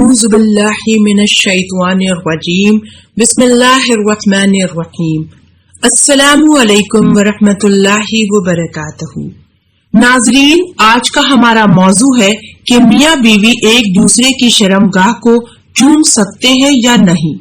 اعوذ باللہ من الشیطان الرجیم بسم اللہ الرحمن الرحیم السلام علیکم ورحمۃ اللہ وبرکاتہ۔ ناظرین، آج کا ہمارا موضوع ہے کہ میاں بیوی ایک دوسرے کی شرمگاہ کو چوم سکتے ہیں یا نہیں۔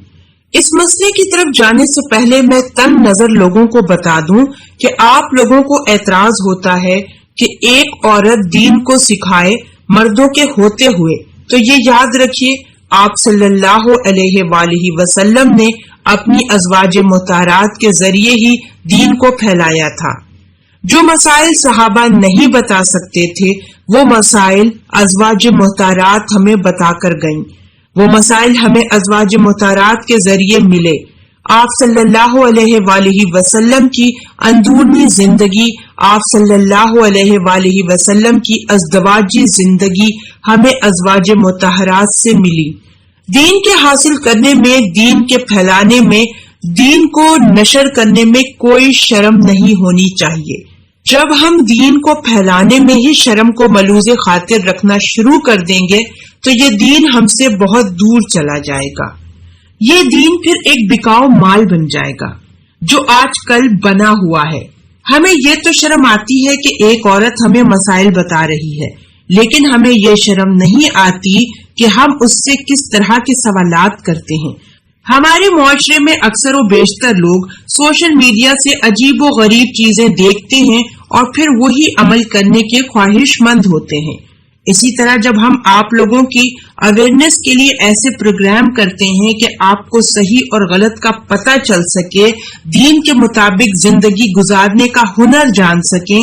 اس مسئلے کی طرف جانے سے پہلے میں تنگ نظر لوگوں کو بتا دوں کہ آپ لوگوں کو اعتراض ہوتا ہے کہ ایک عورت دین کو سکھائے مردوں کے ہوتے ہوئے، تو یہ یاد رکھیے آپ صلی اللہ علیہ وآلہ وسلم نے اپنی ازواج مطہرات کے ذریعے ہی دین کو پھیلایا تھا۔ جو مسائل صحابہ نہیں بتا سکتے تھے وہ مسائل ازواج مطہرات ہمیں بتا کر گئیں۔ وہ مسائل ہمیں ازواج مطہرات کے ذریعے ملے۔ آپ صلی اللہ علیہ وآلہ وسلم کی اندرونی زندگی، آپ صلی اللہ علیہ وآلہ وسلم کی ازدواجی زندگی ہمیں ازواج مطہرات سے ملی۔ دین کے حاصل کرنے میں، دین کے پھیلانے میں، دین کو نشر کرنے میں کوئی شرم نہیں ہونی چاہیے۔ جب ہم دین کو پھیلانے میں ہی شرم کو ملوز خاطر رکھنا شروع کر دیں گے تو یہ دین ہم سے بہت دور چلا جائے گا۔ یہ دین پھر ایک بکاؤ مال بن جائے گا جو آج کل بنا ہوا ہے۔ ہمیں یہ تو شرم آتی ہے کہ ایک عورت ہمیں مسائل بتا رہی ہے، لیکن ہمیں یہ شرم نہیں آتی کہ ہم اس سے کس طرح کے سوالات کرتے ہیں۔ ہمارے معاشرے میں اکثر و بیشتر لوگ سوشل میڈیا سے عجیب و غریب چیزیں دیکھتے ہیں اور پھر وہی عمل کرنے کے خواہش مند ہوتے ہیں۔ اسی طرح جب ہم آپ لوگوں کی اویئرنیس کے لیے ایسے پروگرام کرتے ہیں کہ آپ کو صحیح اور غلط کا پتہ چل سکے، دین کے مطابق زندگی گزارنے کا ہنر جان سکیں،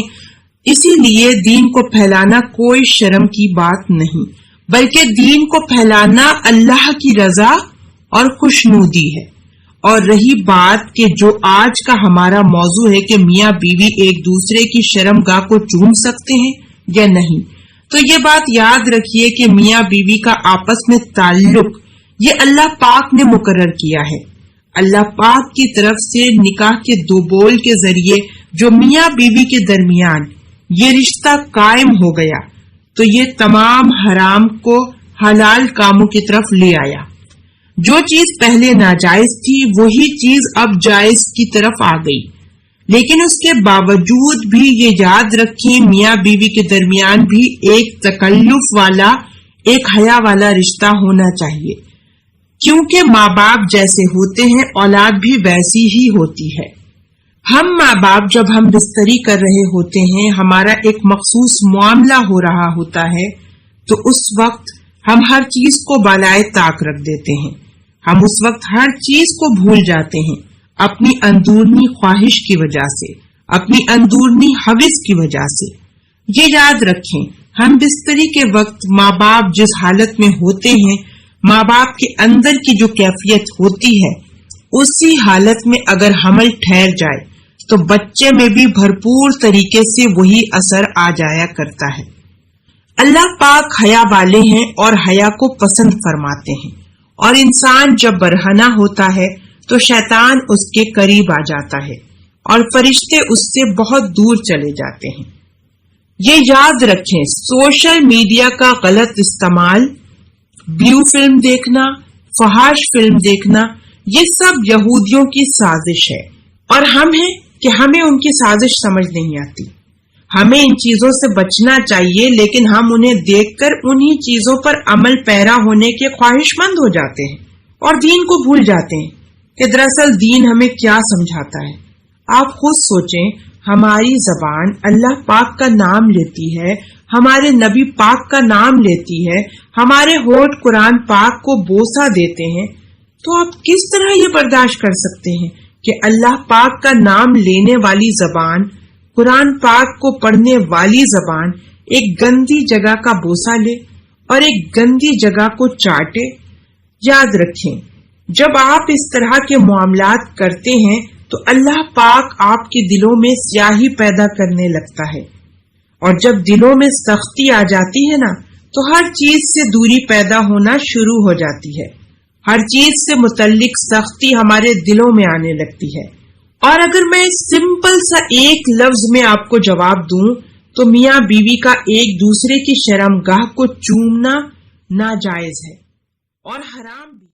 اسی لیے دین کو پھیلانا کوئی شرم کی بات نہیں، بلکہ دین کو پھیلانا اللہ کی رضا اور خوشنودی ہے۔ اور رہی بات کہ جو آج کا ہمارا موضوع ہے کہ میاں بیوی ایک دوسرے کی شرمگاہ کو چوم سکتے ہیں یا نہیں، تو یہ بات یاد رکھیے کہ میاں بیوی کا آپس میں تعلق یہ اللہ پاک نے مقرر کیا ہے۔ اللہ پاک کی طرف سے نکاح کے دو بول کے ذریعے جو میاں بیوی کے درمیان یہ رشتہ قائم ہو گیا تو یہ تمام حرام کو حلال کاموں کی طرف لے آیا۔ جو چیز پہلے ناجائز تھی وہی چیز اب جائز کی طرف آ گئی، لیکن اس کے باوجود بھی یہ یاد رکھیں میاں بیوی کے درمیان بھی ایک تکلف والا، ایک حیا والا رشتہ ہونا چاہیے، کیونکہ ماں باپ جیسے ہوتے ہیں اولاد بھی ویسی ہی ہوتی ہے۔ ہم ماں باپ جب ہم بستری کر رہے ہوتے ہیں، ہمارا ایک مخصوص معاملہ ہو رہا ہوتا ہے، تو اس وقت ہم ہر چیز کو بالائے طاق رکھ دیتے ہیں۔ ہم اس وقت ہر چیز کو بھول جاتے ہیں اپنی اندرونی خواہش کی وجہ سے، اپنی اندرونی حوث کی وجہ سے۔ یہ یاد رکھیں، ہم بستری کے وقت ماں باپ جس حالت میں ہوتے ہیں، ماں باپ کے اندر کی جو کیفیت ہوتی ہے، اسی حالت میں اگر حمل ٹھہر جائے تو بچے میں بھی بھرپور طریقے سے وہی اثر آ جایا کرتا ہے۔ اللہ پاک حیا والے ہیں اور حیا کو پسند فرماتے ہیں، اور انسان جب برہنہ ہوتا ہے تو شیطان اس کے قریب آ جاتا ہے اور فرشتے اس سے بہت دور چلے جاتے ہیں۔ یہ یاد رکھیں، سوشل میڈیا کا غلط استعمال، بلیو فلم دیکھنا، فحاش فلم دیکھنا، یہ سب یہودیوں کی سازش ہے، اور ہم ہیں کہ ہمیں ان کی سازش سمجھ نہیں آتی۔ ہمیں ان چیزوں سے بچنا چاہیے، لیکن ہم انہیں دیکھ کر انہی چیزوں پر عمل پیرا ہونے کے خواہش مند ہو جاتے ہیں اور دین کو بھول جاتے ہیں کہ دراصل دین ہمیں کیا سمجھاتا ہے۔ آپ خود سوچیں، ہماری زبان اللہ پاک کا نام لیتی ہے، ہمارے نبی پاک کا نام لیتی ہے، ہمارے ہونٹ قرآن پاک کو بوسہ دیتے ہیں، تو آپ کس طرح یہ برداشت کر سکتے ہیں کہ اللہ پاک کا نام لینے والی زبان، قرآن پاک کو پڑھنے والی زبان ایک گندی جگہ کا بوسہ لے اور ایک گندی جگہ کو چاٹے؟ یاد رکھیں، جب آپ اس طرح کے معاملات کرتے ہیں تو اللہ پاک آپ کے دلوں میں سیاہی پیدا کرنے لگتا ہے، اور جب دلوں میں سختی آ جاتی ہے نا تو ہر چیز سے دوری پیدا ہونا شروع ہو جاتی ہے، ہر چیز سے متعلق سختی ہمارے دلوں میں آنے لگتی ہے۔ اور اگر میں سمپل سا ایک لفظ میں آپ کو جواب دوں تو میاں بیوی کا ایک دوسرے کی شرمگاہ کو چومنا ناجائز ہے۔ اور حرام بھی۔